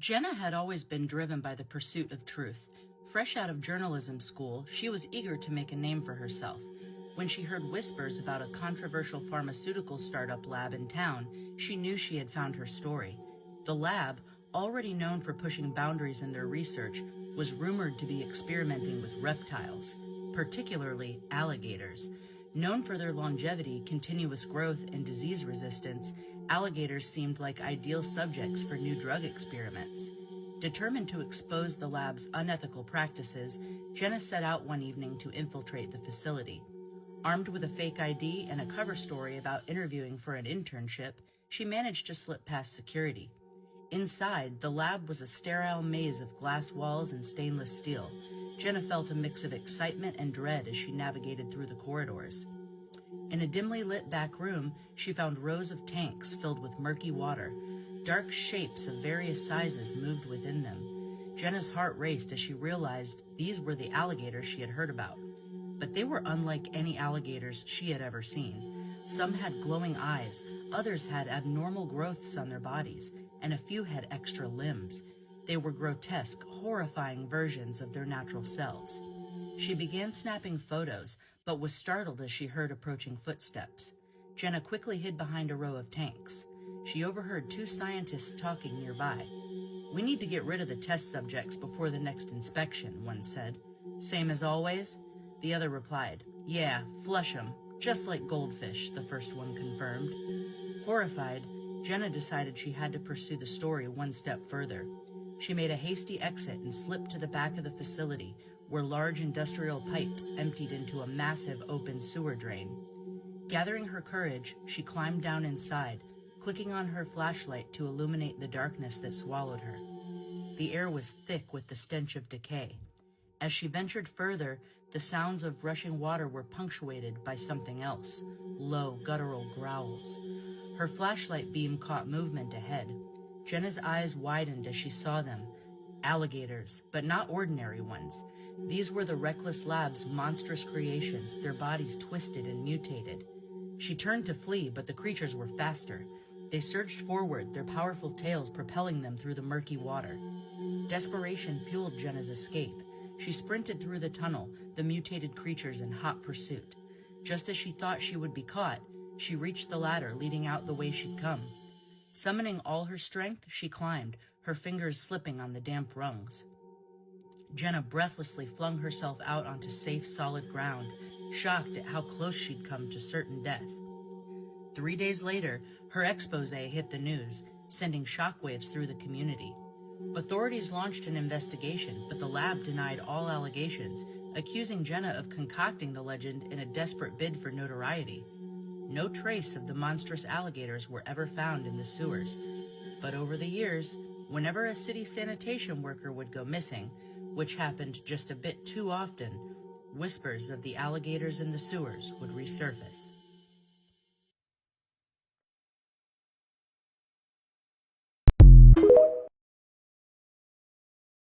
Jenna had always been driven by the pursuit of truth. Fresh out of journalism school, she was eager to make a name for herself. When she heard whispers about a controversial pharmaceutical startup lab in town, she knew she had found her story. The lab, already known for pushing boundaries in their research, was rumored to be experimenting with reptiles, particularly alligators. Known for their longevity, continuous growth, and disease resistance, alligators seemed like ideal subjects for new drug experiments. Determined to expose the lab's unethical practices, Jenna set out one evening to infiltrate the facility. Armed with a fake ID and a cover story about interviewing for an internship, she managed to slip past security. Inside, the lab was a sterile maze of glass walls and stainless steel. Jenna felt a mix of excitement and dread as she navigated through the corridors. In a dimly lit back room, she found rows of tanks filled with murky water. Dark shapes of various sizes moved within them. Jenna's heart raced as she realized these were the alligators she had heard about. But they were unlike any alligators she had ever seen. Some had glowing eyes, others had abnormal growths on their bodies, and a few had extra limbs. They were grotesque, horrifying versions of their natural selves. She began snapping photos, but was startled as she heard approaching footsteps. Jenna quickly hid behind a row of tanks. She overheard two scientists talking nearby. "We need to get rid of the test subjects before the next inspection," one said. "Same as always?" The other replied. "Yeah, flush 'em, just like goldfish," the first one confirmed. Horrified, Jenna decided she had to pursue the story one step further. She made a hasty exit and slipped to the back of the facility, where large industrial pipes emptied into a massive open sewer drain. Gathering her courage, she climbed down inside, clicking on her flashlight to illuminate the darkness that swallowed her. The air was thick with the stench of decay. As she ventured further, the sounds of rushing water were punctuated by something else, low, guttural growls. Her flashlight beam caught movement ahead. Jenna's eyes widened as she saw them. Alligators, but not ordinary ones. These were the reckless lab's monstrous creations, their bodies twisted and mutated. She turned to flee, but the creatures were faster. They surged forward, their powerful tails propelling them through the murky water. Desperation fueled Jenna's escape. She sprinted through the tunnel, the mutated creatures in hot pursuit. Just as she thought she would be caught, she reached the ladder leading out the way she'd come. Summoning all her strength, she climbed, her fingers slipping on the damp rungs. Jenna breathlessly flung herself out onto safe, solid ground, shocked at how close she'd come to certain death. 3 days later, her expose hit the news, sending shockwaves through the community. Authorities launched an investigation, but the lab denied all allegations, accusing Jenna of concocting the legend in a desperate bid for notoriety. No trace of the monstrous alligators were ever found in the sewers. But over the years, whenever a city sanitation worker would go missing, which happened just a bit too often, whispers of the alligators in the sewers would resurface.